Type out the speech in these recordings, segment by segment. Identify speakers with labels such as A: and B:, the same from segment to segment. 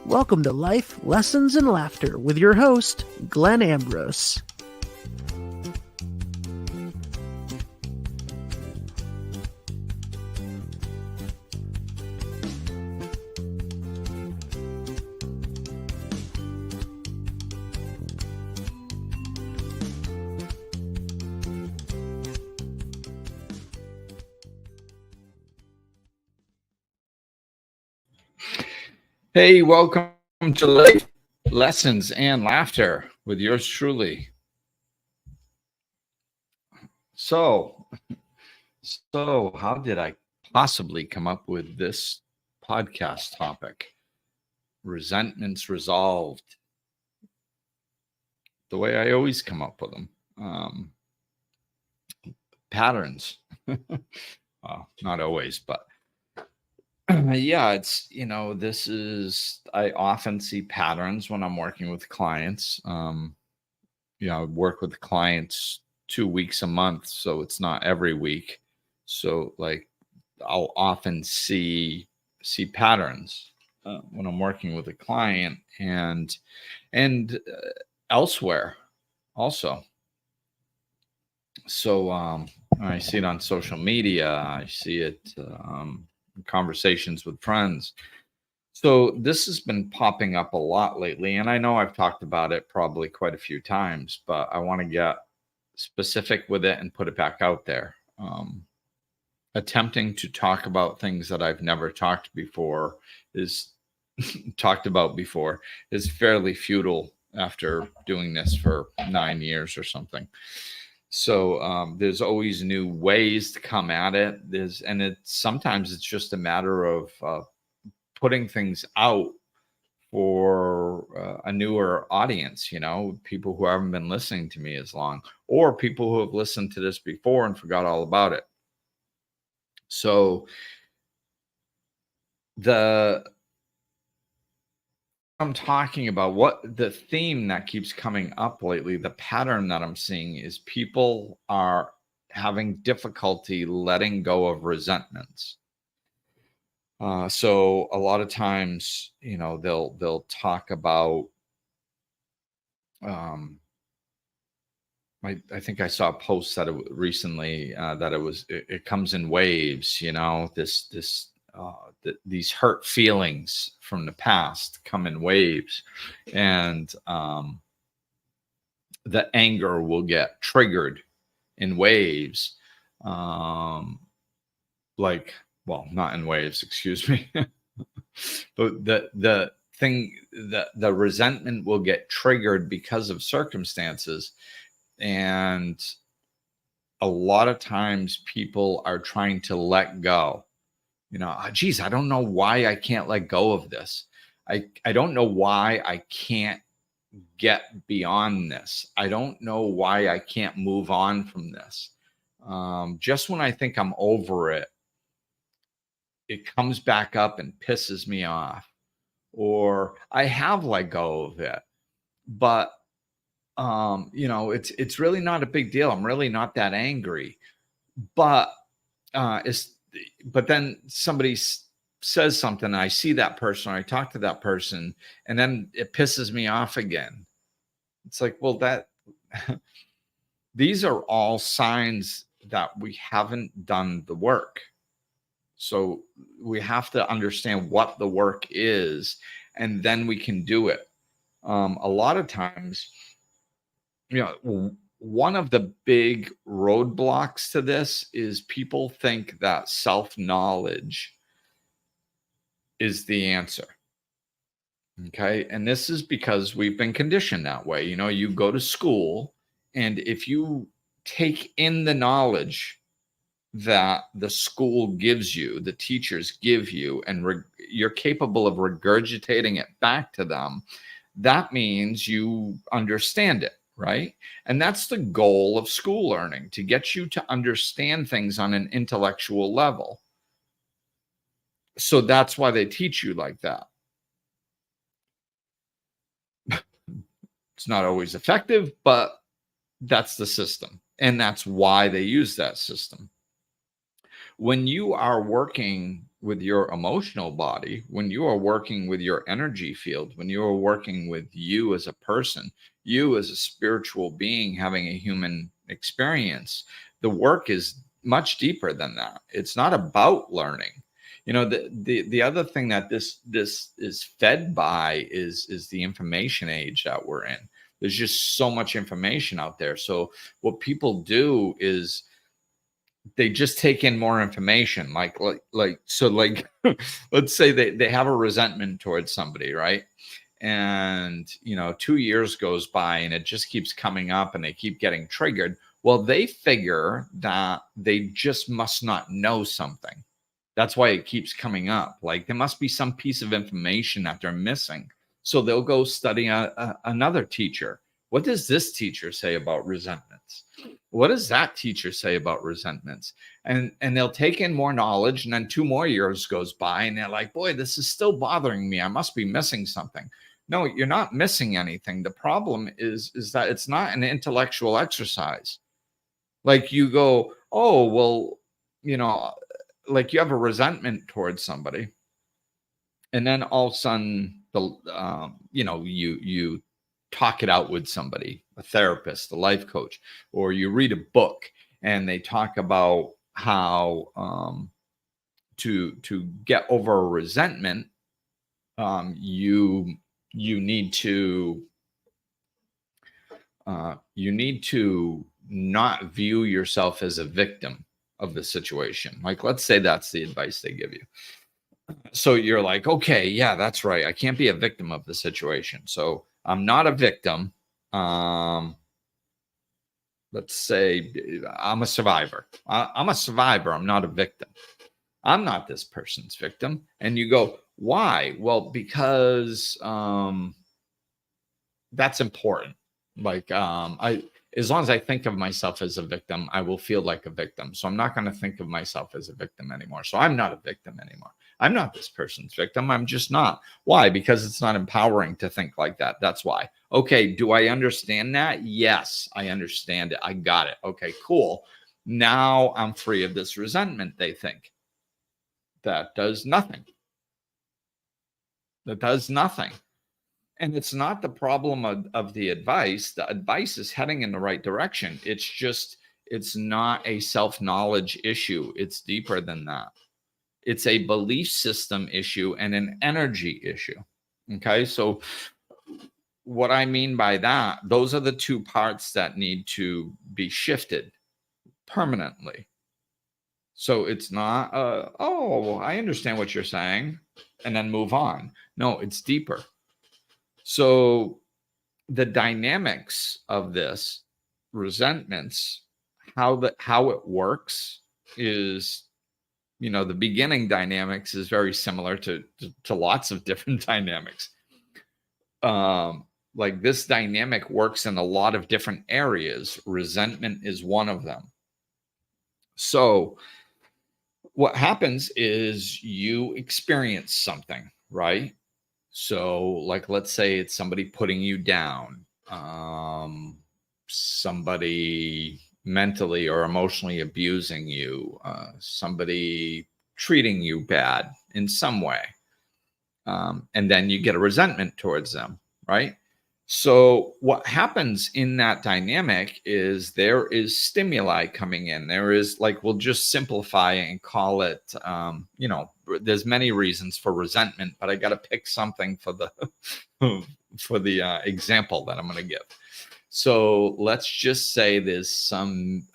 A: Welcome to Life, Lessons, and Laughter with your host, Glenn Ambrose.
B: Hey, welcome to Life, Lessons, and Laughter with yours truly. So how did I possibly come up with this podcast topic? Resentments resolved. The way I always come up with them. Patterns. Well, not always, but yeah, it's, I often see patterns when I'm working with clients. I work with clients 2 weeks a month, so it's not every week. So like I'll often see patterns when I'm working with a client and elsewhere also. So I see it on social media. I see it in conversations with friends. So this has been popping up a lot lately, and I know I've talked about it probably quite a few times, but I want to get specific with it and put it back out there. Attempting to talk about things that I've never talked about before is fairly futile after doing this for 9 years or something. So there's always new ways to come at it. Sometimes it's just a matter of putting things out for a newer audience, people who haven't been listening to me as long, or people who have listened to this before and forgot all about it. So I'm talking about what the theme that keeps coming up lately, the pattern that I'm seeing is people are having difficulty letting go of resentments. So a lot of times, they'll talk about, I think I saw a post that recently that it comes in waves, these hurt feelings from the past come in waves, and the anger will get triggered in waves, not in waves, excuse me. But the resentment will get triggered because of circumstances. And a lot of times people are trying to let go. Geez, I don't know why I can't let go of this. I don't know why I can't get beyond this. I don't know why I can't move on from this. Just when I think I'm over it, it comes back up and pisses me off. Or I have let go of it, but it's really not a big deal. I'm really not that angry. But then somebody says something, I see that person, or I talk to that person, and then it pisses me off again. It's like, well, these are all signs that we haven't done the work. So we have to understand what the work is, and then we can do it. A lot of times, one of the big roadblocks to this is people think that self-knowledge is the answer. Okay. And this is because we've been conditioned that way. You go to school, and if you take in the knowledge that the school gives you, the teachers give you, and you're capable of regurgitating it back to them, that means you understand it, right? And that's the goal of school learning, to get you to understand things on an intellectual level. So that's why they teach you like that. It's not always effective, but that's the system. And that's why they use that system. when you are working with your emotional body, when you are working with your energy field, when you are working with you as a person, you as a spiritual being having a human experience, the work is much deeper than that. It's not about learning. The other thing that this is fed by is the information age that we're in. There's just so much information out there. So what people do is they just take in more information. Like let's say they have a resentment towards somebody, right? And 2 years goes by and it just keeps coming up and they keep getting triggered. Well, they figure that they just must not know something. That's why it keeps coming up. Like there must be some piece of information that they're missing. So they'll go study another teacher. What does this teacher say about resentments? What does that teacher say about resentments? And they'll take in more knowledge, and then 2 more years goes by and they're like, boy, this is still bothering me. I must be missing something. No, you're not missing anything. The problem is that it's not an intellectual exercise. Like you go, oh, well, like you have a resentment towards somebody, and then all of a sudden you talk it out with somebody, a therapist, a life coach, or you read a book and they talk about how to get over a resentment, you need to not view yourself as a victim of the situation. Like, let's say that's the advice they give you. So you're like, okay, yeah, that's right. I can't be a victim of the situation. So I'm not a victim. Let's say I'm a survivor. I'm a survivor. I'm not a victim. I'm not this person's victim. And you go, why? Well, because that's important. Like as long as I think of myself as a victim, I will feel like a victim. So I'm not going to think of myself as a victim anymore. So I'm not a victim anymore. I'm not this person's victim. I'm just not. Why? Because it's not empowering to think like that. That's why. Okay, do I understand that? Yes, I understand it. I got it. Okay, cool. Now I'm free of this resentment, they think. That does nothing. That does nothing. And it's not the problem of the advice. The advice is heading in the right direction. It's not a self-knowledge issue. It's deeper than that. It's a belief system issue and an energy issue. Okay, so what I mean by that, those are the two parts that need to be shifted permanently. So it's not, oh, I understand what you're saying, and then move on. No, it's deeper. So the dynamics of this resentments, how it works is, the beginning dynamics is very similar to lots of different dynamics. Like this dynamic works in a lot of different areas. Resentment is one of them. So what happens is you experience something, right? So, like, let's say it's somebody putting you down, somebody mentally or emotionally abusing you, somebody treating you bad in some way. And then you get a resentment towards them, right? So what happens in that dynamic is there is stimuli coming in. There is, like, we'll just simplify and call it, there's many reasons for resentment, but I got to pick something for the for the example that I'm going to give. So let's just say there's some,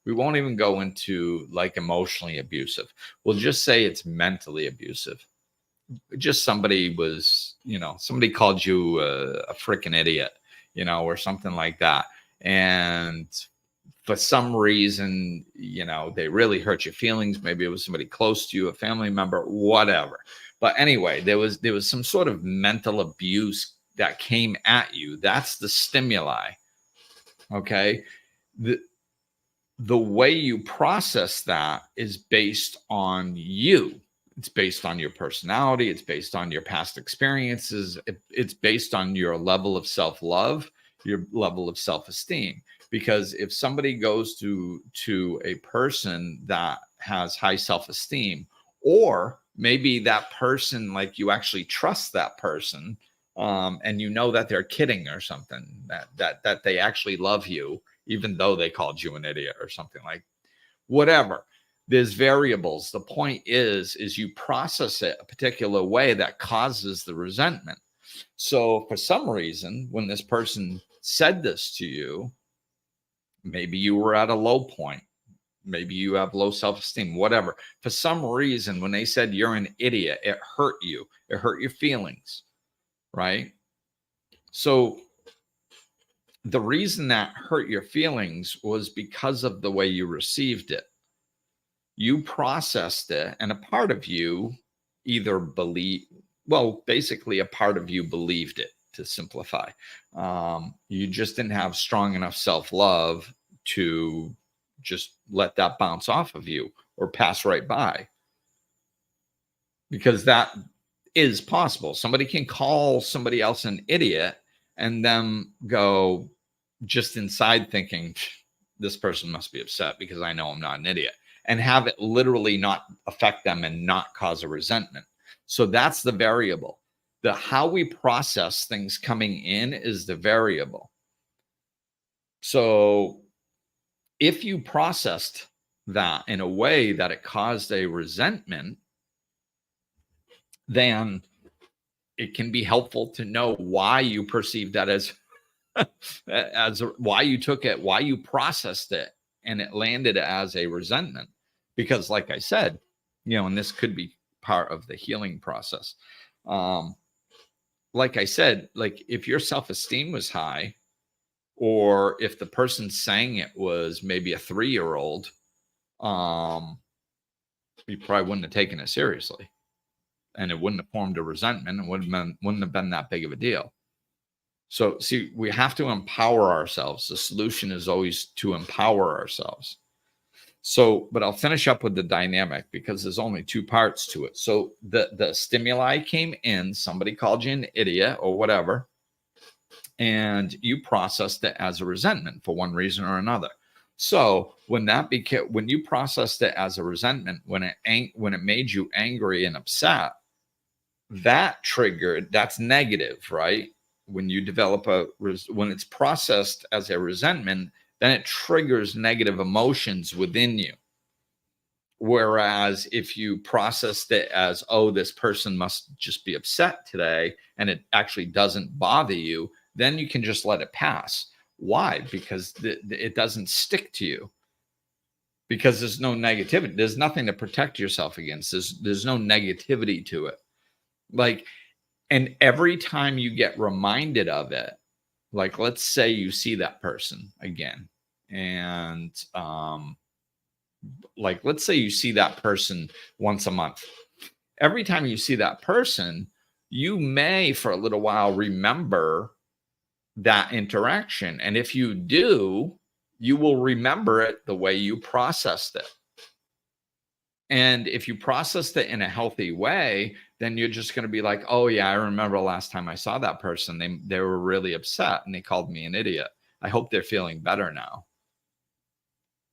B: we won't even go into like emotionally abusive. We'll just say it's mentally abusive. Just somebody was, somebody called you a freaking idiot, or something like that. And for some reason, they really hurt your feelings. Maybe it was somebody close to you, a family member, whatever. But anyway, there was some sort of mental abuse that came at you. That's the stimuli. Okay. The way you process that is based on you. It's based on your personality. It's based on your past experiences. It's based on your level of self-love, your level of self-esteem. Because if somebody goes to a person that has high self-esteem, or maybe that person, like, you actually trust that person, and you know that they're kidding or something, that they actually love you, even though they called you an idiot or something, like, whatever. There's variables. The point is you process it a particular way that causes the resentment. So for some reason, when this person said this to you, maybe you were at a low point, maybe you have low self-esteem, whatever. For some reason, when they said you're an idiot, it hurt you. It hurt your feelings, right? So the reason that hurt your feelings was because of the way you received it. You processed it, and a part of you either basically a part of you believed it, to simplify. You just didn't have strong enough self-love to just let that bounce off of you or pass right by, because that is possible. Somebody can call somebody else an idiot and then go just inside thinking, this person must be upset because I know I'm not an idiot, and have it literally not affect them and not cause a resentment. So that's the variable. The how we process things coming in is the variable. So if you processed that in a way that it caused a resentment, then it can be helpful to know why you perceived that as why you took it, why you processed it, and it landed as a resentment. Because like I said, and this could be part of the healing process. Like I said, like, if your self-esteem was high, or if the person saying it was maybe a 3-year-old, you probably wouldn't have taken it seriously, and it wouldn't have formed a resentment, and wouldn't have been that big of a deal. So see, we have to empower ourselves. The solution is always to empower ourselves. So, but I'll finish up with the dynamic, because there's only 2 parts to it. So the stimuli came in, somebody called you an idiot or whatever, and you processed it as a resentment for one reason or another. So when you processed it as a resentment, when it made you angry and upset, that triggered, that's negative, right? When you develop when it's processed as a resentment, then it triggers negative emotions within you. Whereas if you processed it as, oh, this person must just be upset today, and it actually doesn't bother you, then you can just let it pass. Why? Because it doesn't stick to you. Because there's no negativity. There's nothing to protect yourself against. There's no negativity to it. Like, and every time you get reminded of it, like, let's say you see that person again, and like, let's say you see that person once a month. Every time you see that person, you may for a little while remember that interaction. And if you do, you will remember it the way you processed it. And if you processed it in a healthy way, then you're just going to be like, oh yeah, I remember last time I saw that person. They were really upset and they called me an idiot. I hope they're feeling better now.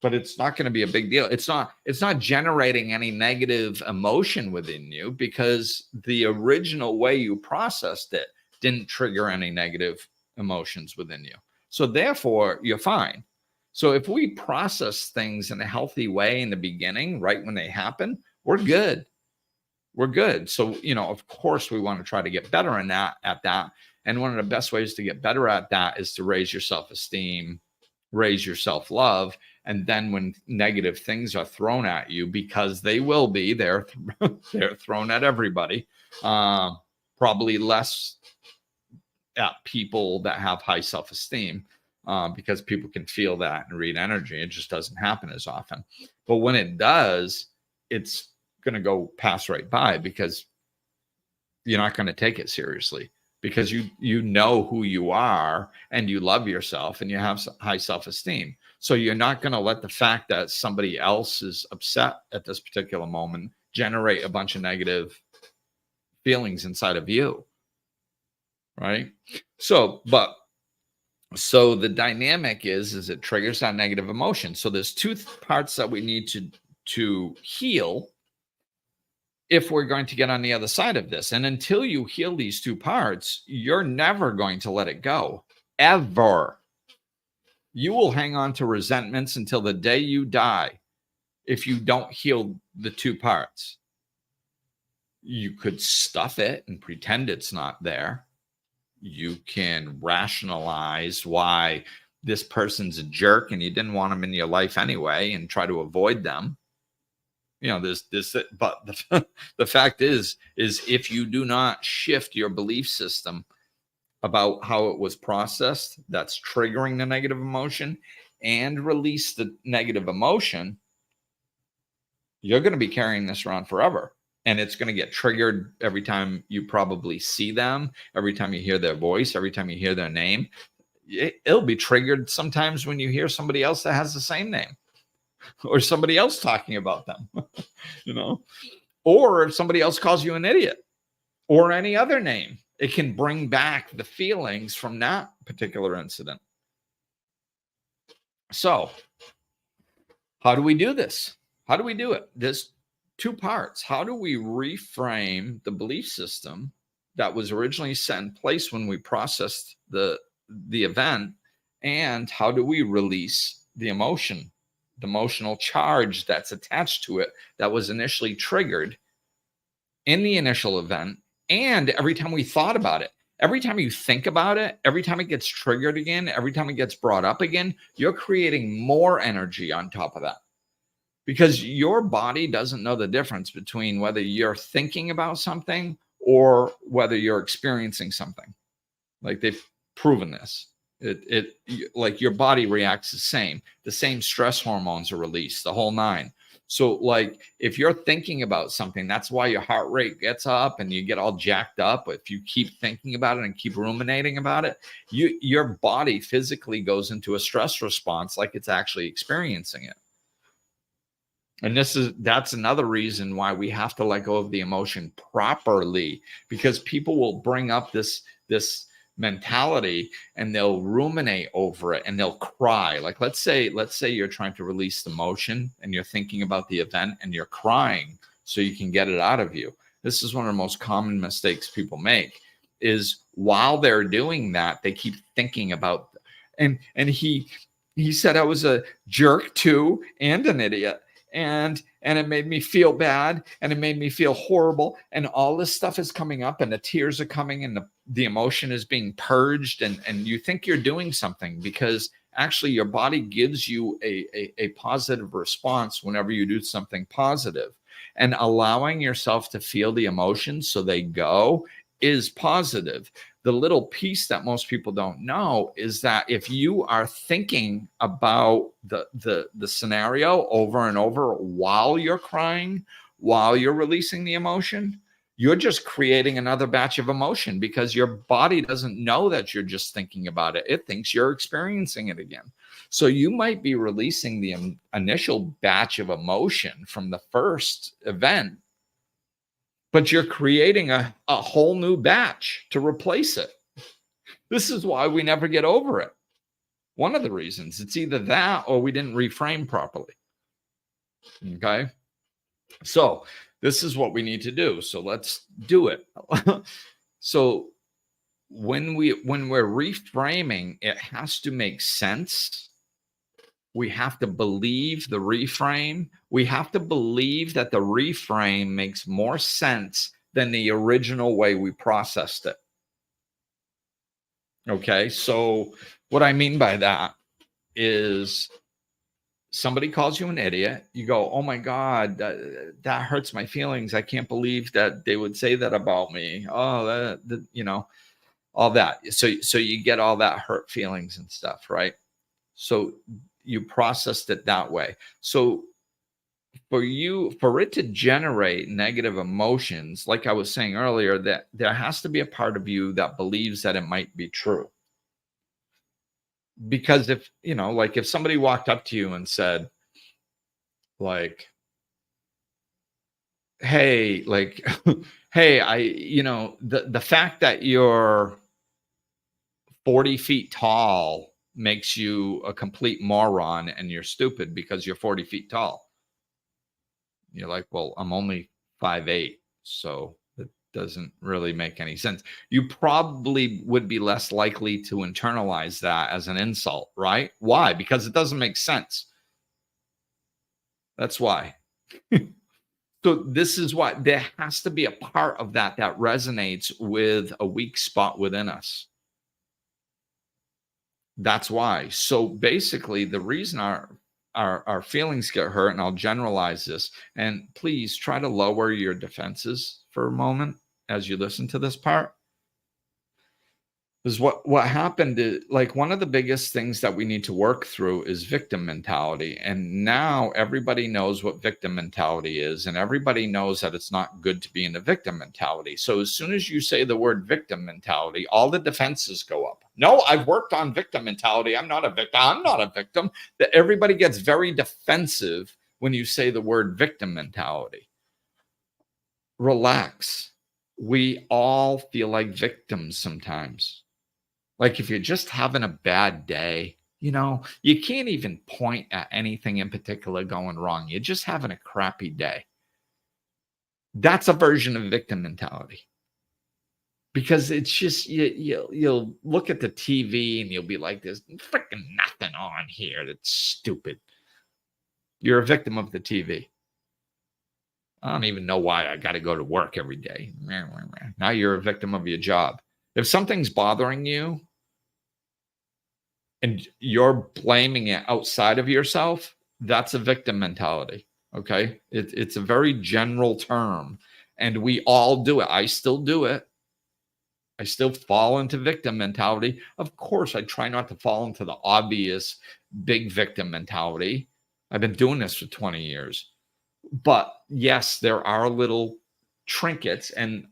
B: But it's not going to be a big deal. It's not generating any negative emotion within you, because the original way you processed it didn't trigger any negative emotions within you. So therefore, you're fine. So if we process things in a healthy way in the beginning, right when they happen, we're good. We're good. So, of course, we want to try to get better at that. And one of the best ways to get better at that is to raise your self-esteem, raise your self-love. And then when negative things are thrown at you, because they will be, they're thrown at everybody, probably less at people that have high self-esteem, because people can feel that and read energy. It just doesn't happen as often. But when it does, it's going to go pass right by, because you're not going to take it seriously, because you know who you are, and you love yourself, and you have high self-esteem. So you're not going to let the fact that somebody else is upset at this particular moment generate a bunch of negative feelings inside of you. Right? So, but So the dynamic is it triggers that negative emotion. So there's two parts that we need to heal if we're going to get on the other side of this. And until you heal these two parts, you're never going to let it go, ever. You will hang on to resentments until the day you die if you don't heal the two parts. You could stuff it and pretend it's not there. You can rationalize why this person's a jerk and you didn't want them in your life anyway and try to avoid them. There's this, but the fact is if you do not shift your belief system about how it was processed, that's triggering the negative emotion, and release the negative emotion, you're going to be carrying this around forever. And it's going to get triggered every time you probably see them, every time you hear their voice, every time you hear their name. It'll be triggered sometimes when you hear somebody else that has the same name or somebody else talking about them, or if somebody else calls you an idiot or any other name, it can bring back the feelings from that particular incident. So how do we do this? How do we do it? There's two parts. How do we reframe the belief system that was originally set in place when we processed the event? And how do we release the emotion, the emotional charge that's attached to it that was initially triggered in the initial event? And every time we thought about it, every time you think about it, every time it gets triggered again, every time it gets brought up again, you're creating more energy on top of that. Because your body doesn't know the difference between whether you're thinking about something or whether you're experiencing something. Like, they've proven this. Like, your body reacts the same stress hormones are released, the whole nine. So like, if you're thinking about something, that's why your heart rate gets up and you get all jacked up. If you keep thinking about it and keep ruminating about it, your body physically goes into a stress response like it's actually experiencing it. And that's another reason why we have to let go of the emotion properly, because people will bring up this mentality and they'll ruminate over it and they'll cry. Like, let's say you're trying to release the emotion and you're thinking about the event and you're crying so you can get it out of you. This is one of the most common mistakes people make, is while they're doing that, they keep thinking about, and he said I was a jerk too and an idiot. And it made me feel bad and it made me feel horrible. And all this stuff is coming up and the tears are coming and the emotion is being purged. And you think you're doing something, because actually your body gives you a positive response whenever you do something positive. And allowing yourself to feel the emotions so they go is positive. The little piece that most people don't know is that if you are thinking about the scenario over and over while you're crying, while you're releasing the emotion, you're just creating another batch of emotion, because your body doesn't know that you're just thinking about it. It thinks you're experiencing it again. So you might be releasing the initial batch of emotion from the first event, but you're creating a whole new batch to replace it. This is why we never get over it. One of the reasons, it's either that or we didn't reframe properly. Okay. So this is what we need to do. So let's do it. So when we're reframing, it has to make sense. We have to believe the reframe. We have to believe that the reframe makes more sense than the original way we processed it. Okay, so what I mean by that is, somebody calls you an idiot. You go, oh my God, that hurts my feelings. I can't believe that they would say that about me. Oh, all that. So you get all that hurt feelings and stuff, right? So you processed it that way. So for it to generate negative emotions, like I was saying earlier, that there has to be a part of you that believes that it might be true. Because if somebody walked up to you and said, like, hey, hey, the fact that you're 40 feet tall makes you a complete moron and you're stupid because you're 40 feet tall. You're like, well, I'm only 5'8", so it doesn't really make any sense. You probably would be less likely to internalize that as an insult, right? Why? Because it doesn't make sense. That's why. So this is why there has to be a part of that that resonates with a weak spot within us. That's why. So basically, the reason our feelings get hurt, and I'll generalize this, and please try to lower your defenses for a moment as you listen to this part. Is what happened is, like, one of the biggest things that we need to work through is victim mentality. And now everybody knows what victim mentality is, and everybody knows that it's not good to be in the victim mentality. So as soon as you say the word victim mentality, all the defenses go up. No, I've worked on victim mentality. I'm not a victim. I'm not a victim. That everybody gets very defensive when you say the word victim mentality. Relax. We all feel like victims sometimes. Like, if you're just having a bad day, you can't even point at anything in particular going wrong. You're just having a crappy day. That's a version of victim mentality. Because it's just, you'll look at the TV and you'll be like, there's freaking nothing on here that's stupid. You're a victim of the TV. I don't even know why I got to go to work every day. Now you're a victim of your job. If something's bothering you, and you're blaming it outside of yourself, that's a victim mentality. Okay. It's a very general term, and we all do it. I still do it. I still fall into victim mentality. Of course, I try not to fall into the obvious big victim mentality. I've been doing this for 20 years. But yes, there are little trinkets. And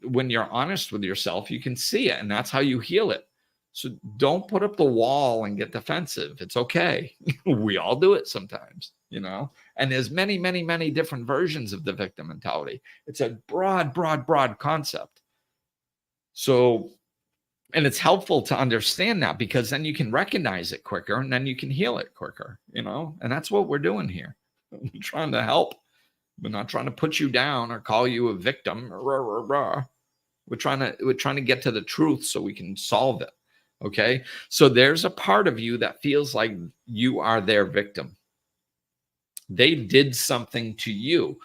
B: when you're honest with yourself, you can see it. And that's how you heal it. So don't put up the wall and get defensive. It's okay. We all do it sometimes, and there's many, many, many different versions of the victim mentality. It's a broad concept. So, and it's helpful to understand that, because then you can recognize it quicker and then you can heal it quicker, and that's what we're doing here. We're trying to help. We're not trying to put you down or call you a victim. We're trying to get to the truth so we can solve it. Okay. So there's a part of you that feels like you are their victim. They did something to you.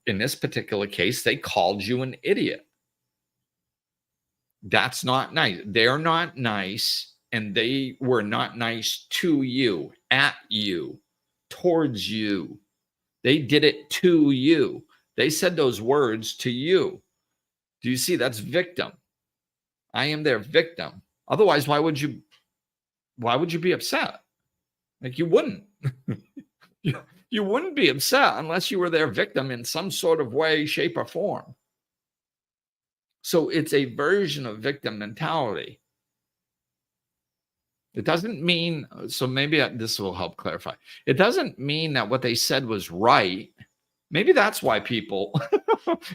B: In this particular case, they called you an idiot. That's not nice. They're not nice, and they were not nice to you, at you, towards you. They did it to you. They said those words to you. Do you see? That's victim. I am their victim. Otherwise, why would you be upset? Like, you wouldn't. You wouldn't be upset unless you were their victim in some sort of way, shape, or form. So it's a version of victim mentality. It doesn't mean, so maybe this will help clarify. It doesn't mean that what they said was right. Maybe that's why people,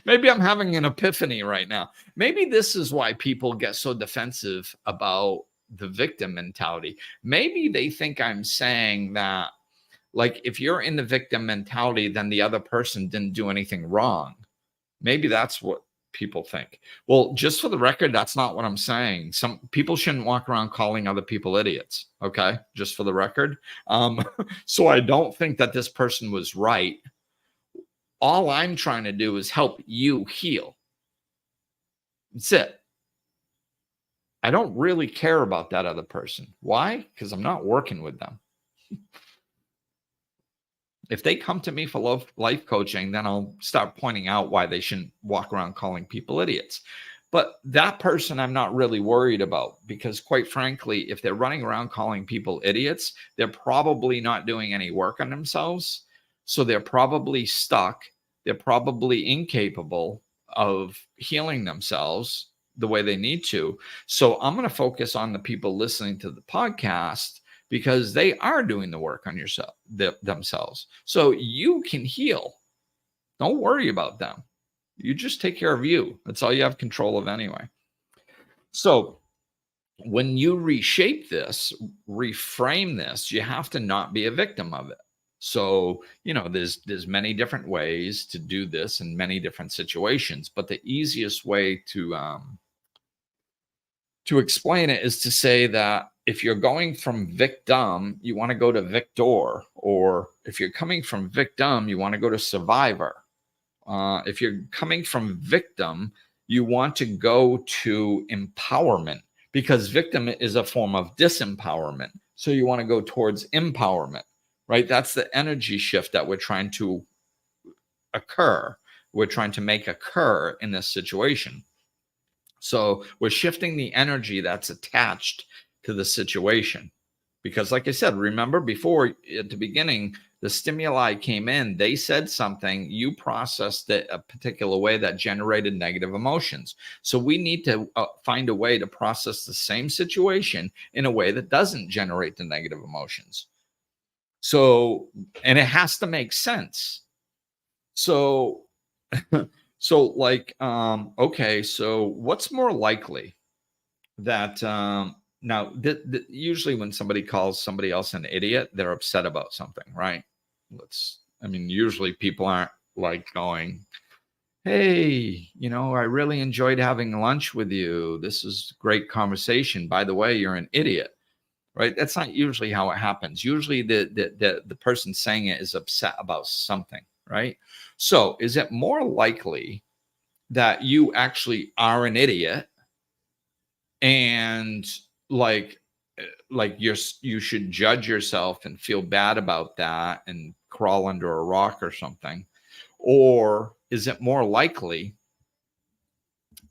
B: maybe I'm having an epiphany right now. Maybe this is why people get so defensive about the victim mentality. Maybe they think I'm saying that, like, if you're in the victim mentality, then the other person didn't do anything wrong. Maybe that's what people think. Well, just for the record, that's not what I'm saying. Some people shouldn't walk around calling other people idiots. Okay. Just for the record. So I don't think that this person was right. All I'm trying to do is help you heal. That's it. I don't really care about that other person. Why? Because I'm not working with them. If they come to me for life coaching, then I'll start pointing out why they shouldn't walk around calling people idiots. But that person I'm not really worried about, because quite frankly, if they're running around calling people idiots, they're probably not doing any work on themselves. So they're probably stuck. They're probably incapable of healing themselves the way they need to. So I'm going to focus on the people listening to the podcast, because they are doing the work on themselves. So you can heal. Don't worry about them. You just take care of you. That's all you have control of anyway. So when you reshape this, reframe this, you have to not be a victim of it. So, there's many different ways to do this in many different situations, but the easiest way to explain it is to say that if you're going from victim, you want to go to victor, or if you're coming from victim, you want to go to survivor. If you're coming from victim, you want to go to empowerment, because victim is a form of disempowerment. So you want to go towards empowerment, right? That's the energy shift that we're trying to occur. We're trying to make occur in this situation. So we're shifting the energy that's attached to the situation. Because, like I said, remember before at the beginning, the stimuli came in, they said something, you processed it a particular way that generated negative emotions. So we need to find a way to process the same situation in a way that doesn't generate the negative emotions. So, and it has to make sense. So, okay, so what's more likely that, now, usually when somebody calls somebody else an idiot, they're upset about something, right? Usually people aren't like going, hey, I really enjoyed having lunch with you. This is great conversation. By the way, you're an idiot, right? That's not usually how it happens. Usually the person saying it is upset about something, right? So is it more likely that you actually are an idiot and like you should judge yourself and feel bad about that and crawl under a rock or something? Or is it more likely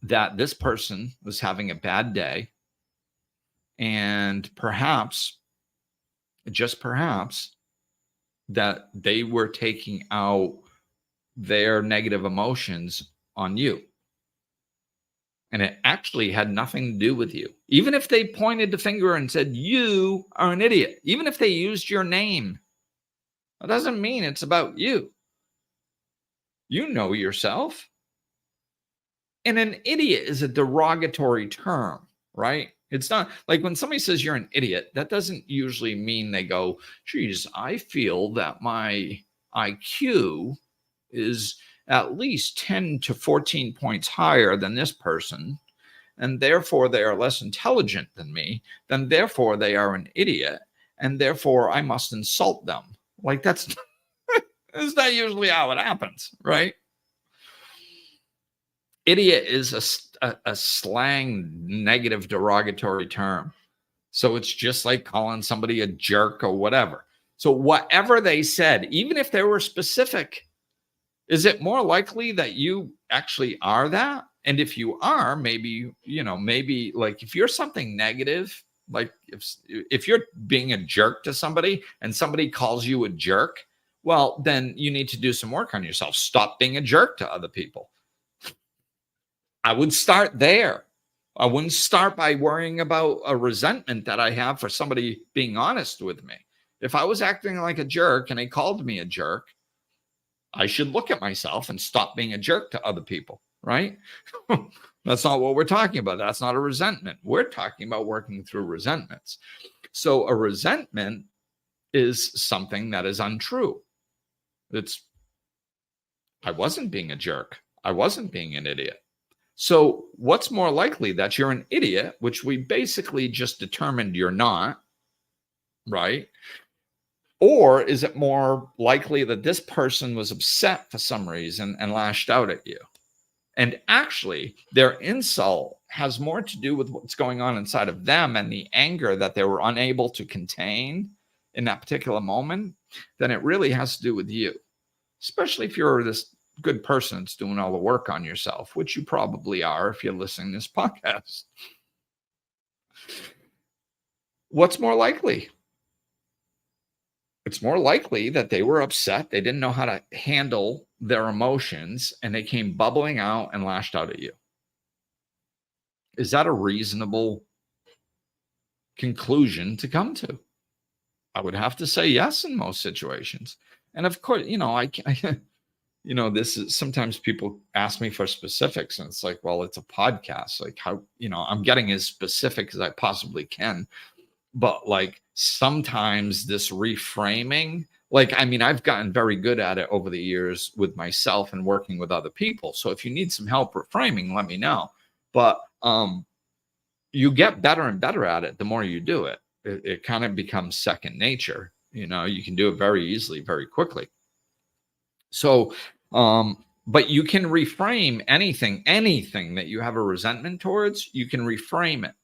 B: that this person was having a bad day and perhaps, just perhaps, that they were taking out their negative emotions on you? And it actually had nothing to do with you. Even if they pointed the finger and said, you are an idiot, even if they used your name, that doesn't mean it's about you. You know yourself. And an idiot is a derogatory term, right? It's not like when somebody says you're an idiot, that doesn't usually mean they go, geez, I feel that my IQ is at least 10 to 14 points higher than this person, and therefore they are less intelligent than me, then therefore they are an idiot, and therefore I must insult them. Like that's not usually how it happens, right? Idiot is a slang negative derogatory term. So it's just like calling somebody a jerk or whatever. So whatever they said, even if they were specific, is it more likely that you actually are that? And if you are, maybe like if you're something negative, like if you're being a jerk to somebody and somebody calls you a jerk, well, then you need to do some work on yourself. Stop being a jerk to other people. I would start there. I wouldn't start by worrying about a resentment that I have for somebody being honest with me. If I was acting like a jerk and they called me a jerk, I should look at myself and stop being a jerk to other people, right? That's not what we're talking about. That's not a resentment. We're talking about working through resentments. So a resentment is something that is untrue. I wasn't being a jerk. I wasn't being an idiot. So what's more likely, that you're an idiot, which we basically just determined you're not, right? Or is it more likely that this person was upset for some reason and lashed out at you? And actually, their insult has more to do with what's going on inside of them and the anger that they were unable to contain in that particular moment than it really has to do with you. Especially if you're this good person that's doing all the work on yourself, which you probably are if you're listening to this podcast. What's more likely? It's more likely that they were upset. They didn't know how to handle their emotions and they came bubbling out and lashed out at you. Is that a reasonable conclusion to come to? I would have to say yes in most situations. And of course, this is sometimes people ask me for specifics, and it's like, well, it's a podcast. Like, how, I'm getting as specific as I possibly can. But like sometimes this reframing, like, I mean, I've gotten very good at it over the years with myself and working with other people. So if you need some help reframing, let me know. But you get better and better at it the more you do it. It kind of becomes second nature. You can do it very easily, very quickly. So, but you can reframe anything that you have a resentment towards, you can reframe it,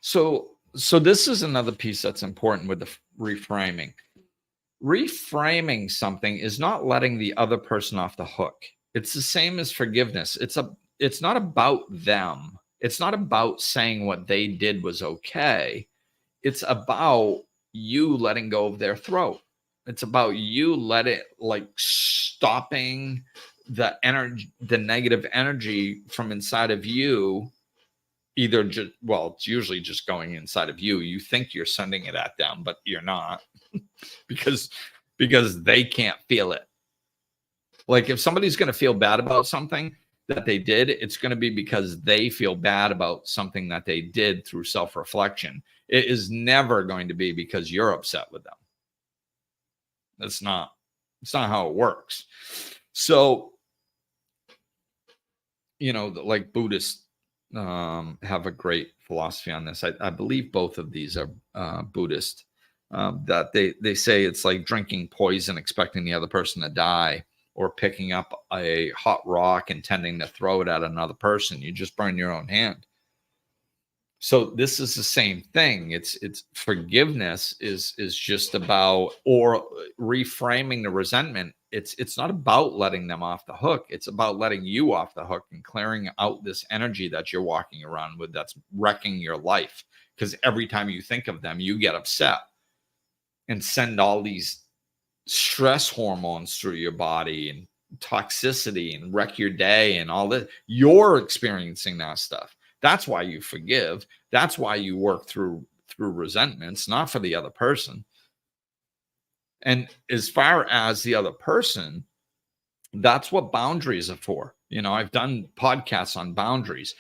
B: So this is another piece that's important with the reframing. Reframing something is not letting the other person off the hook. It's the same as forgiveness. It's not about them. It's not about saying what they did was okay. It's about you letting go of their throat. It's about you stopping the energy, the negative energy from inside of you. It's usually just going inside of you. You think you're sending it at them, but you're not, because they can't feel it. Like if somebody's going to feel bad about something that they did, it's going to be because they feel bad about something that they did through self-reflection. It is never going to be because you're upset with them. It's not how it works. So, like Buddhists have a great philosophy on this. I believe both of these are Buddhist. That they say it's like drinking poison, expecting the other person to die, or picking up a hot rock intending to throw it at another person. You just burn your own hand. So this is the same thing. It's forgiveness is just about, or reframing the resentment. It's not about letting them off the hook. It's about letting you off the hook and clearing out this energy that you're walking around with that's wrecking your life. Because every time you think of them, you get upset and send all these stress hormones through your body and toxicity and wreck your day and all that. You're experiencing that stuff. That's why you forgive. That's why you work through resentments, not for the other person. And as far as the other person, that's what boundaries are for. I've done podcasts on boundaries.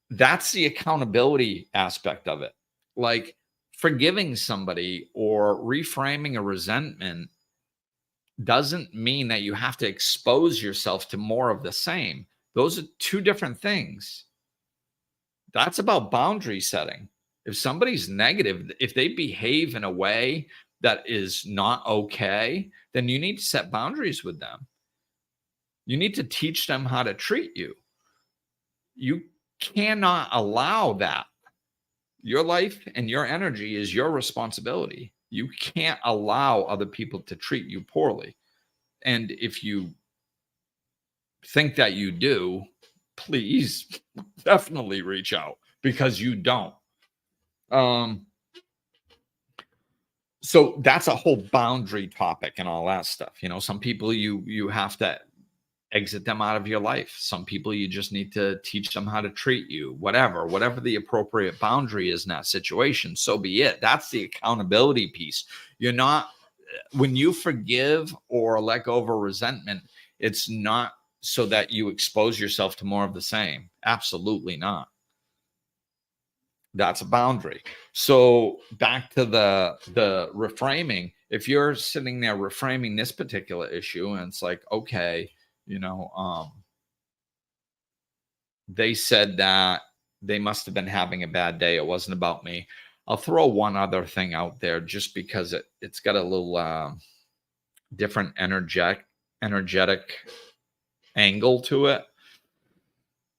B: That's the accountability aspect of it. Like forgiving somebody or reframing a resentment doesn't mean that you have to expose yourself to more of the same. Those are two different things. That's about boundary setting. If somebody's negative, if they behave in a way that is not okay, then you need to set boundaries with them. You need to teach them how to treat you. You cannot allow that. Your life and your energy is your responsibility. You can't allow other people to treat you poorly. And if you think that you do, please definitely reach out, because you don't. So that's a whole boundary topic and all that stuff. Some people you have to exit them out of your life. Some people you just need to teach them how to treat you, whatever the appropriate boundary is in that situation, so be it. That's the accountability piece. You're not, when you forgive or let go of a resentment, it's not so that you expose yourself to more of the same. Absolutely not. That's a boundary. So back to the reframing. If you're sitting there reframing this particular issue, and it's like, okay, they said that they must have been having a bad day. It wasn't about me. I'll throw one other thing out there just because it's got a little different energetic angle to it.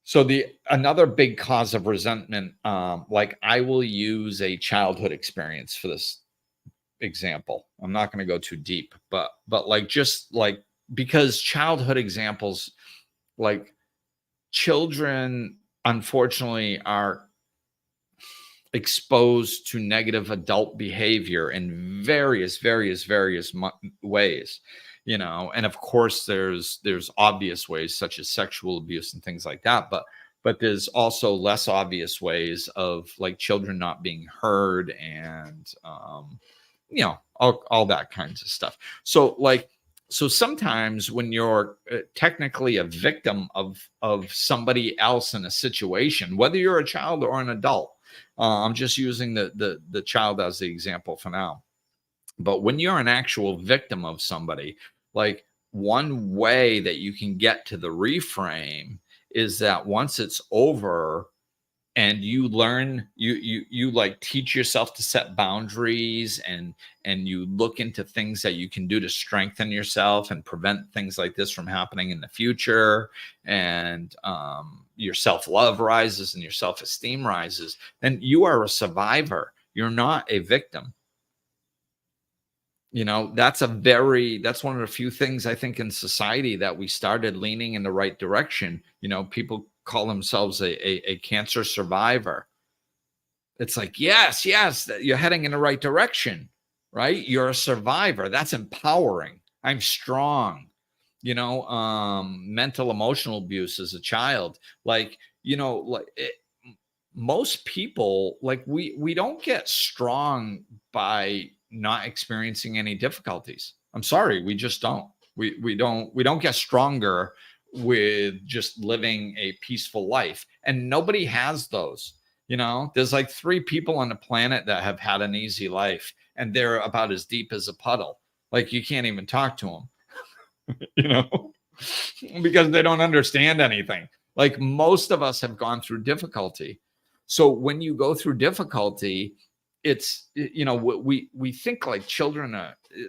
B: So another big cause of resentment, like I will use a childhood experience for this example. I'm not going to go too deep, but because childhood examples, like children, unfortunately, are exposed to negative adult behavior in various ways, and of course there's obvious ways such as sexual abuse and things like that, but there's also less obvious ways of like children not being heard and all that kinds of stuff. So like, so sometimes when you're technically a victim of somebody else in a situation, whether you're a child or an adult, I'm just using the child as the example for now. But when you're an actual victim of somebody, like, one way that you can get to the reframe is that once it's over, and you learn, you like teach yourself to set boundaries, and you look into things that you can do to strengthen yourself and prevent things like this from happening in the future, and your self-love rises and your self-esteem rises, then you are a survivor. You're not a victim. That's one of the few things I think in society that we started leaning in the right direction. People call themselves a cancer survivor. It's like, yes, you're heading in the right direction, right? You're a survivor. That's empowering. I'm strong. Mental emotional abuse as a child, like, most people, like, we don't get strong by not experiencing any difficulties. I'm sorry, we just don't. We don't get stronger with just living a peaceful life, and nobody has those. There's like 3 people on the planet that have had an easy life, and they're about as deep as a puddle. Like, you can't even talk to them, you know, because they don't understand anything. Like, most of us have gone through difficulty. So when you go through difficulty, it's, we think like children,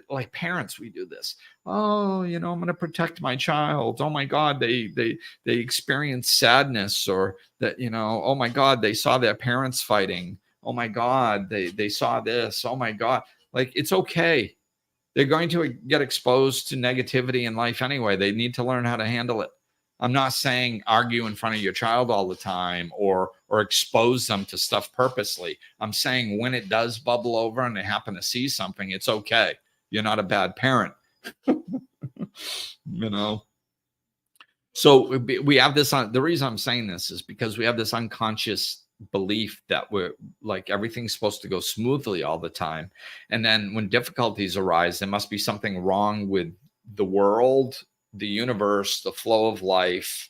B: like parents, we do this. Oh, I'm going to protect my child. Oh my God, they experience sadness, or that, oh my God, they saw their parents fighting. Oh my God, they saw this. Oh my God, like, it's okay. They're going to get exposed to negativity in life anyway. They need to learn how to handle it. I'm not saying argue in front of your child all the time, or expose them to stuff purposely. I'm saying when it does bubble over and they happen to see something, it's okay. You're not a bad parent. you know so we have this on. The reason I'm saying this is because we have this unconscious belief that we're like, everything's supposed to go smoothly all the time, and then when difficulties arise, there must be something wrong with the world, the universe, the flow of life,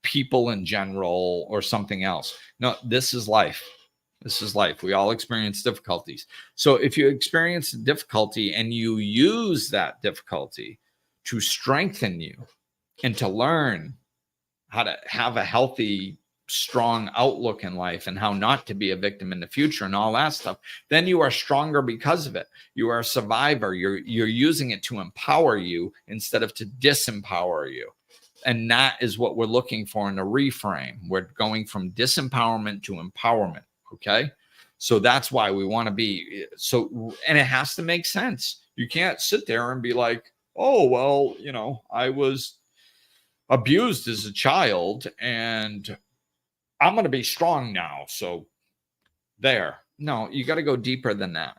B: people in general, or something else. No, this is life. This is life. We all experience difficulties. So if you experience difficulty and you use that difficulty to strengthen you and to learn how to have a healthy, strong outlook in life, and how not to be a victim in the future, and all that stuff, then you are stronger because of it. You are a survivor. You're using it to empower you instead of to disempower you. And that is what we're looking for in the reframe. We're going from disempowerment to empowerment. Okay. So that's why we want to be so, and it has to make sense. You can't sit there and be like, oh, well, I was abused as a child and I'm going to be strong now. So there. No, you got to go deeper than that.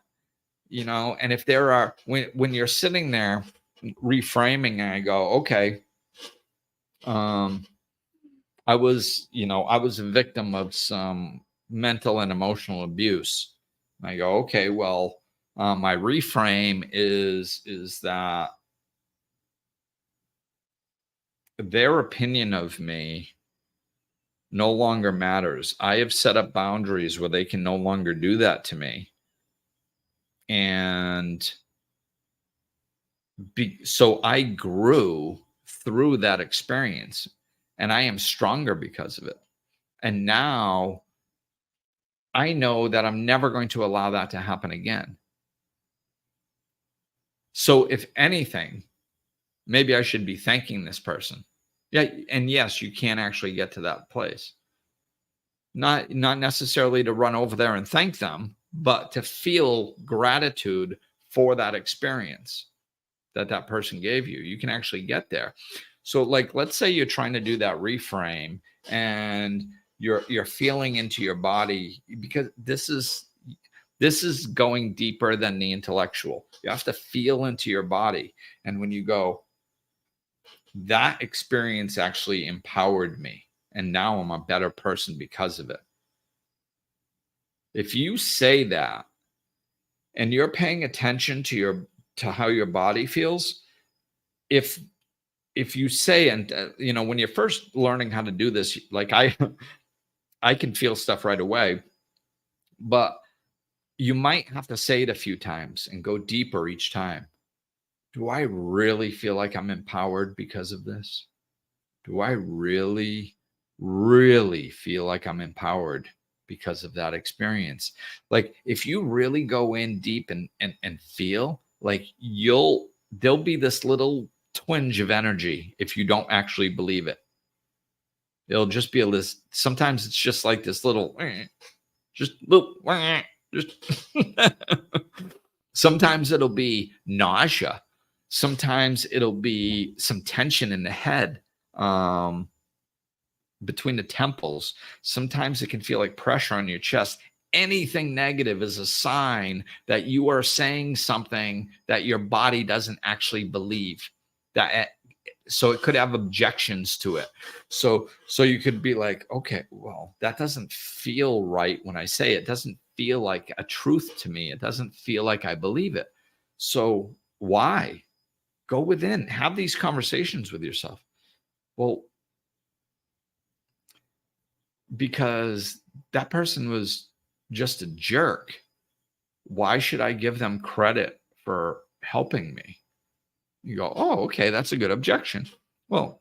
B: And if there are, when you're sitting there reframing, and I go, okay, I was a victim of some mental and emotional abuse. And I go, okay, well, my reframe is that their opinion of me no longer matters. I have set up boundaries where they can no longer do that to me. And so I grew through that experience, and I am stronger because of it. And now I know that I'm never going to allow that to happen again. So if anything, maybe I should be thanking this person. Yeah. And yes, you can actually get to that place. Not necessarily to run over there and thank them, but to feel gratitude for that experience that person gave you. You can actually get there. So like, let's say you're trying to do that reframe, and you're feeling into your body, because this is going deeper than the intellectual. You have to feel into your body. And when you go, that experience actually empowered me, and now I'm a better person because of it. If you say that, and you're paying attention to how your body feels, if you say, and when you're first learning how to do this, like I can feel stuff right away, but you might have to say it a few times and go deeper each time. Do I really feel like I'm empowered because of this? Do I really, really feel like I'm empowered because of that experience? Like, if you really go in deep and feel, like, there'll be this little twinge of energy if you don't actually believe it. It'll just be a list. Sometimes it's just like this little, just sometimes it'll be nausea. Sometimes it'll be some tension in the head, between the temples. Sometimes it can feel like pressure on your chest. Anything negative is a sign that you are saying something that your body doesn't actually believe. So it could have objections to it. So you could be like, okay, well, that doesn't feel right when I say it. It doesn't feel like a truth to me. It doesn't feel like I believe it. So why? Go within, have these conversations with yourself. Well, because that person was just a jerk. Why should I give them credit for helping me? You go, oh, okay, that's a good objection. Well,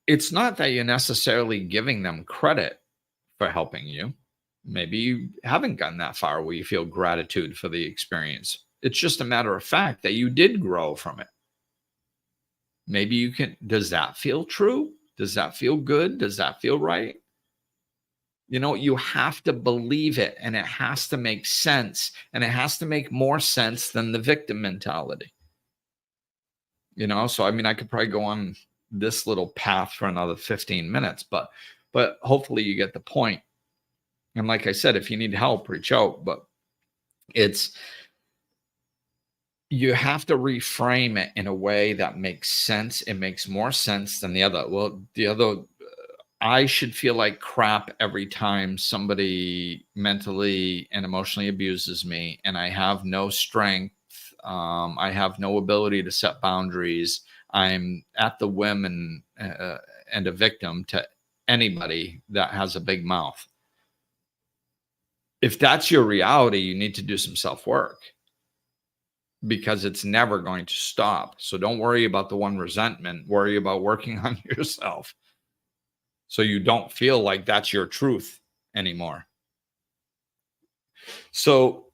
B: it's not that you're necessarily giving them credit for helping you. Maybe you haven't gotten that far where you feel gratitude for the experience. It's just a matter of fact that you did grow from it. Maybe you can, does that feel true? Does that feel good? Does that feel right? You have to believe it, and it has to make sense, and it has to make more sense than the victim mentality. So, I could probably go on this little path for another 15 minutes, but hopefully you get the point. And like I said, if you need help, reach out, but you have to reframe it in a way that makes sense. It makes more sense than the other. Well, I should feel like crap every time somebody mentally and emotionally abuses me, and I have no strength. I have no ability to set boundaries. I'm at the whim and a victim to anybody that has a big mouth. If that's your reality, you need to do some self-work, because it's never going to stop. So don't worry about the one resentment. Worry about working on yourself so you don't feel like that's your truth anymore. So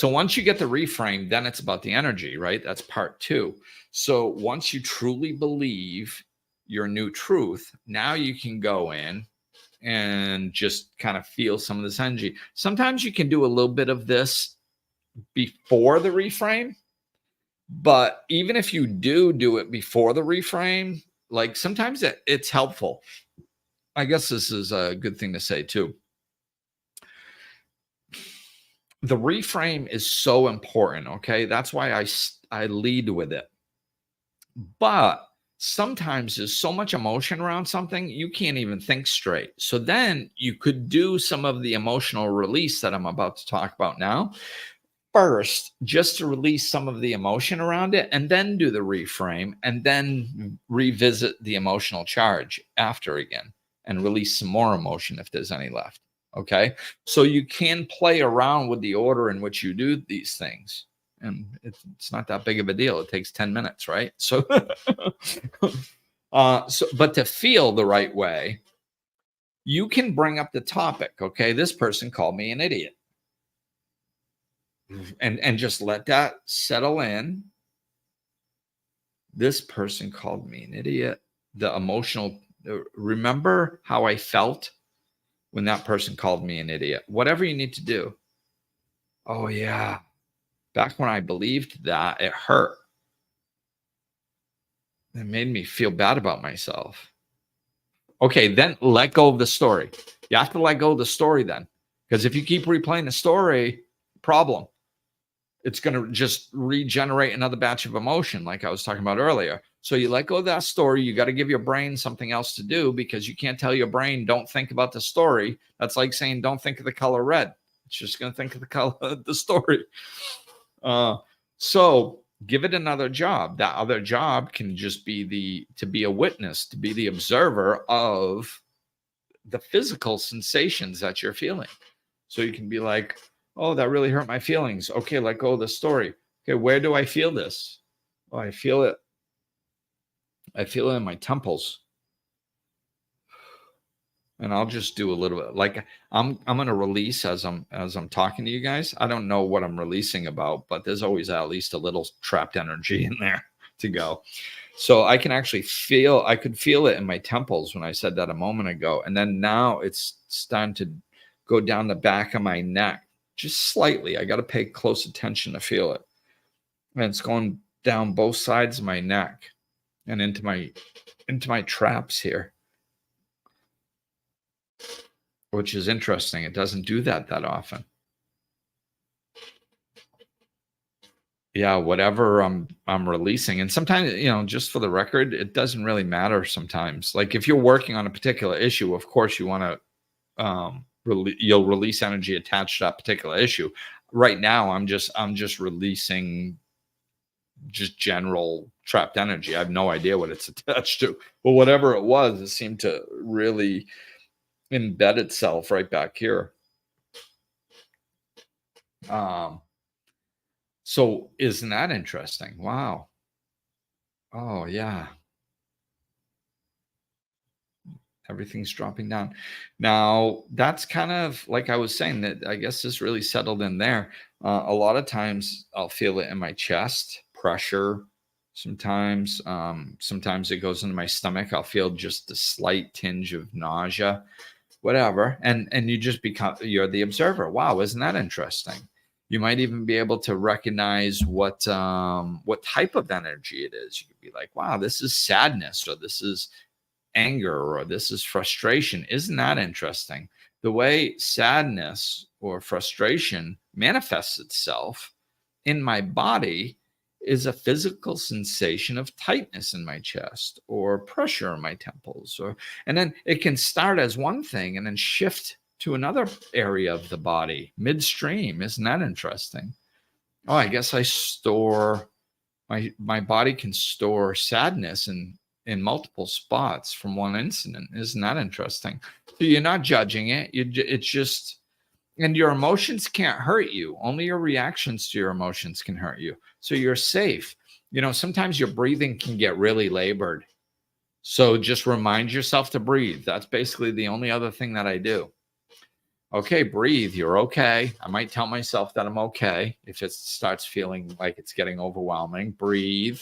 B: once you get the reframe, then it's about the energy, right? That's part 2. So once you truly believe your new truth, now you can go in and just kind of feel some of this energy. Sometimes you can do a little bit of this before the reframe, but even if you do it before the reframe, like, sometimes it's helpful. I guess this is a good thing to say too. The reframe is so important, okay? That's why I lead with it. But sometimes there's so much emotion around something, you can't even think straight. So then you could do some of the emotional release that I'm about to talk about now first, just to release some of the emotion around it, and then do the reframe, and then revisit the emotional charge after again and release some more emotion if there's any left. Okay. So you can play around with the order in which you do these things. And it's not that big of a deal. It takes 10 minutes, right? So, but to feel the right way, you can bring up the topic. Okay. This person called me an idiot. And just let that settle in. This person called me an idiot. The emotional, remember how I felt when that person called me an idiot? Whatever you need to do. Oh, yeah. Back when I believed that, it hurt. It made me feel bad about myself. Okay, then let go of the story. You have to let go of the story then. Because if you keep replaying the story, problem. It's going to just regenerate another batch of emotion, like I was talking about earlier. So you let go of that story. You got to give your brain something else to do, because you can't tell your brain, don't think about the story. That's like saying, don't think of the color red. It's just going to think of the color of the story. So give it another job. That other job can just be to be a witness, to be the observer of the physical sensations that you're feeling. So you can be like, oh, that really hurt my feelings. Okay, let go of the story. Okay, where do I feel this? Oh, I feel it. I feel it in my temples. And I'll just do a little bit. Like I'm going to release as I'm talking to you guys. I don't know what I'm releasing about, but there's always at least a little trapped energy in there to go. So I can actually I could feel it in my temples when I said that a moment ago. And then now it's starting to go down the back of my neck just slightly. I got to pay close attention to feel it. And it's going down both sides of my neck and into my traps here, which is interesting. It doesn't do that often. Yeah, whatever I'm releasing. And sometimes, just for the record, it doesn't really matter sometimes. Like if you're working on a particular issue, of course you want to you'll release energy attached to that particular issue. Right now I'm just releasing just general trapped energy. I have no idea what it's attached to. But whatever it was, it seemed to really embed itself right back here. So isn't that interesting? Wow. Oh yeah. Everything's dropping down. Now that's kind of like I was saying, that I guess this really settled in there. A lot of times I'll feel it in my chest, pressure. Sometimes it goes into my stomach. I'll feel just a slight tinge of nausea, whatever. And you just you're the observer. Wow, isn't that interesting? You might even be able to recognize what type of energy it is. You could be like, wow, this is sadness, or this is anger, or this is frustration. Isn't that interesting? The way sadness or frustration manifests itself in my body is a physical sensation of tightness in my chest or pressure in my temples, and then it can start as one thing and then shift to another area of the body midstream. Isn't that interesting? Oh, I guess I store my body can store sadness in multiple spots from one incident. Isn't that interesting? So you're not judging it. It's just, and your emotions can't hurt you. Only your reactions to your emotions can hurt you. So you're safe. Sometimes your breathing can get really labored. So just remind yourself to breathe. That's basically the only other thing that I do. Okay, breathe. You're okay. I might tell myself that I'm okay if it starts feeling like it's getting overwhelming. Breathe.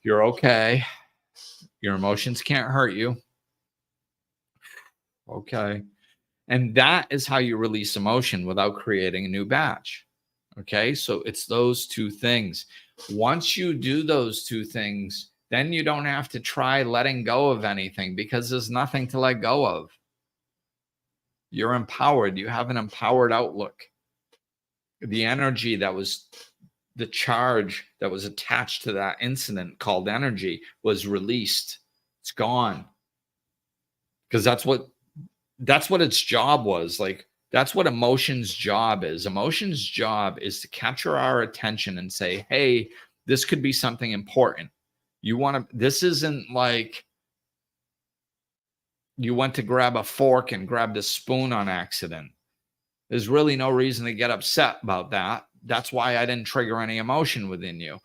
B: You're okay. Your emotions can't hurt you. Okay. And that is how you release emotion without creating a new batch. Okay. So it's those two things. Once you do those two things, then you don't have to try letting go of anything, because there's nothing to let go of. You're empowered. You have an empowered outlook. The energy the charge that was attached to that incident called energy was released. It's gone. Because that's what its job was. Like, that's what emotion's job is. Emotion's job is to capture our attention and say, hey, this could be something important. This isn't like you went to grab a fork and grabbed a spoon on accident. There's really no reason to get upset about that. That's why I didn't trigger any emotion within you.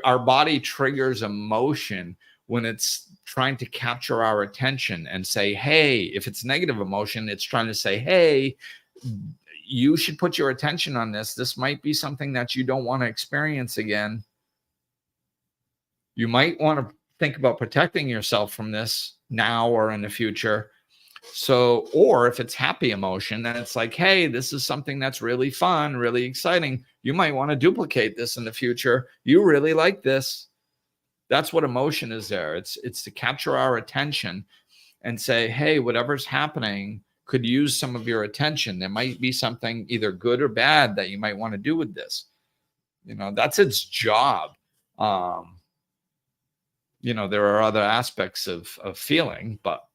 B: Our body triggers emotion when it's trying to capture our attention and say, hey, if it's negative emotion, it's trying to say, hey, you should put your attention on this. This might be something that you don't want to experience again. You might want to think about protecting yourself from this now or in the future. So, or if it's happy emotion, then it's like, hey, this is something that's really fun, really exciting. You might want to duplicate this in the future. You really like this. That's what emotion is there. It's to capture our attention and say, hey, whatever's happening could use some of your attention. There might be something either good or bad that you might want to do with this. That's its job. There are other aspects of feeling, but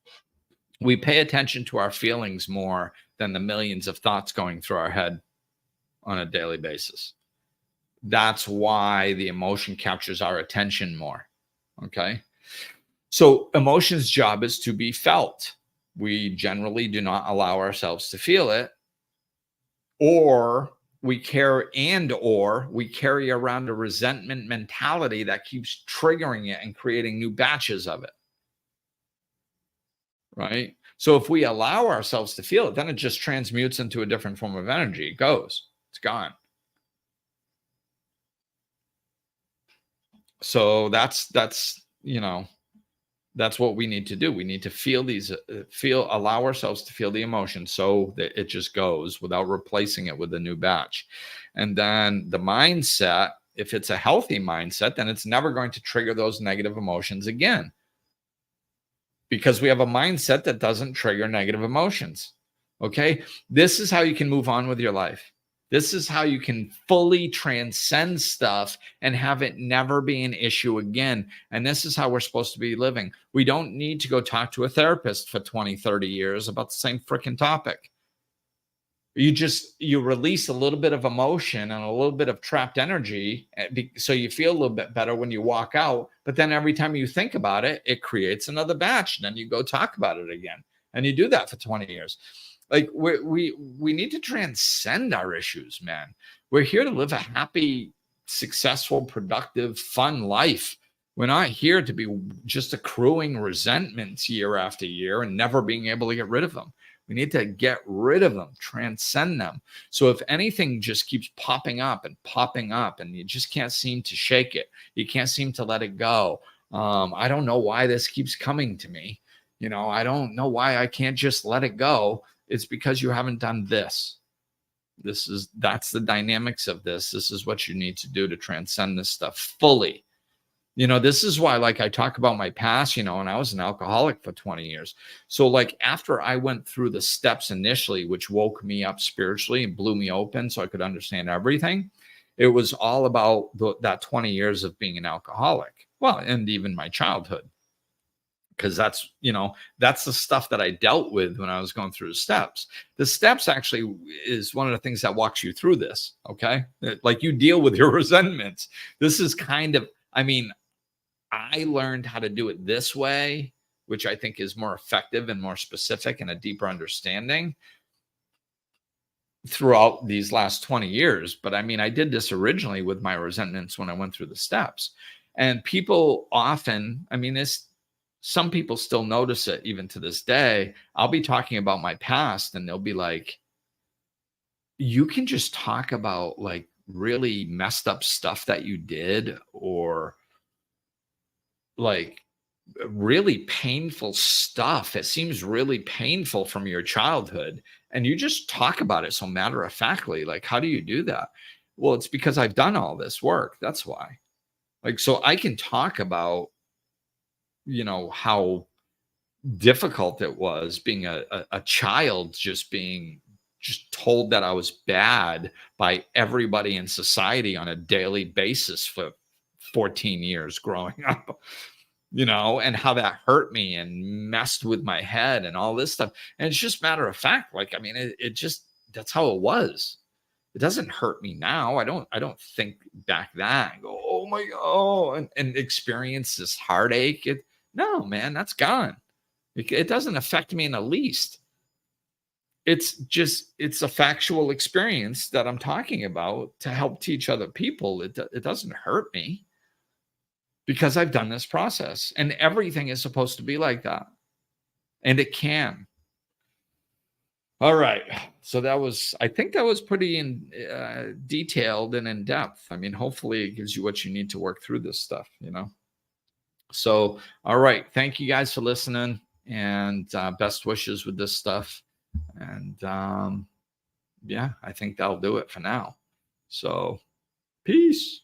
B: we pay attention to our feelings more than the millions of thoughts going through our head on a daily basis. That's why the emotion captures our attention more. Okay. So, emotion's job is to be felt. We generally do not allow ourselves to feel it, or we carry around a resentment mentality that keeps triggering it and creating new batches of it. Right. So, if we allow ourselves to feel it, then it just transmutes into a different form of energy. It goes, it's gone. So, that's what we need to do. We need to feel allow ourselves to feel the emotion so that it just goes without replacing it with a new batch. And then the mindset, if it's a healthy mindset, then it's never going to trigger those negative emotions again, because we have a mindset that doesn't trigger negative emotions. Okay. This is how you can move on with your life. This is how you can fully transcend stuff and have it never be an issue again. And this is how we're supposed to be living. We don't need to go talk to a therapist for 20, 30 years about the same freaking topic. You release a little bit of emotion and a little bit of trapped energy, so you feel a little bit better when you walk out. But then every time you think about it, it creates another batch. And then you go talk about it again. And you do that for 20 years. Like we need to transcend our issues, man. We're here to live a happy, successful, productive, fun life. We're not here to be just accruing resentments year after year and never being able to get rid of them. We need to get rid of them, transcend them. So if anything just keeps popping up and you just can't seem to shake it, you can't seem to let it go. I don't know why this keeps coming to me. I don't know why I can't just let it go. It's because you haven't done this. That's the dynamics of this. This is what you need to do to transcend this stuff fully. This is why, like, I talk about my past, and I was an alcoholic for 20 years. So, like, after I went through the steps initially, which woke me up spiritually and blew me open so I could understand everything, it was all about that 20 years of being an alcoholic. Well, and even my childhood, because that's the stuff that I dealt with when I was going through the steps. The steps actually is one of the things that walks you through this. Okay. Like, you deal with your resentments. This is I learned how to do it this way, which I think is more effective and more specific and a deeper understanding throughout these last 20 years. But I did this originally with my resentments when I went through the steps. And people often, some people still notice it even to this day. I'll be talking about my past and they'll be like, you can just talk about like really messed up stuff that you did, or like really painful stuff. It seems really painful from your childhood. And you just talk about it so matter of factly. Like, how do you do that? Well, it's because I've done all this work. That's why. Like, so I can talk about, how difficult it was being a child, just being just told that I was bad by everybody in society on a daily basis for 14 years growing up, and how that hurt me and messed with my head and all this stuff. And it's just matter of fact. Like, it just, that's how it was. It doesn't hurt me now. I don't think back that and go, oh my God, and experience this heartache. No, man, that's gone. It doesn't affect me in the least. It's a factual experience that I'm talking about to help teach other people. It doesn't hurt me because I've done this process, and everything is supposed to be like that. And it can. All right. So I think that was pretty detailed and in depth. Hopefully it gives you what you need to work through this stuff, So, all right. Thank you guys for listening, and best wishes with this stuff. And yeah, I think that'll do it for now. So, peace.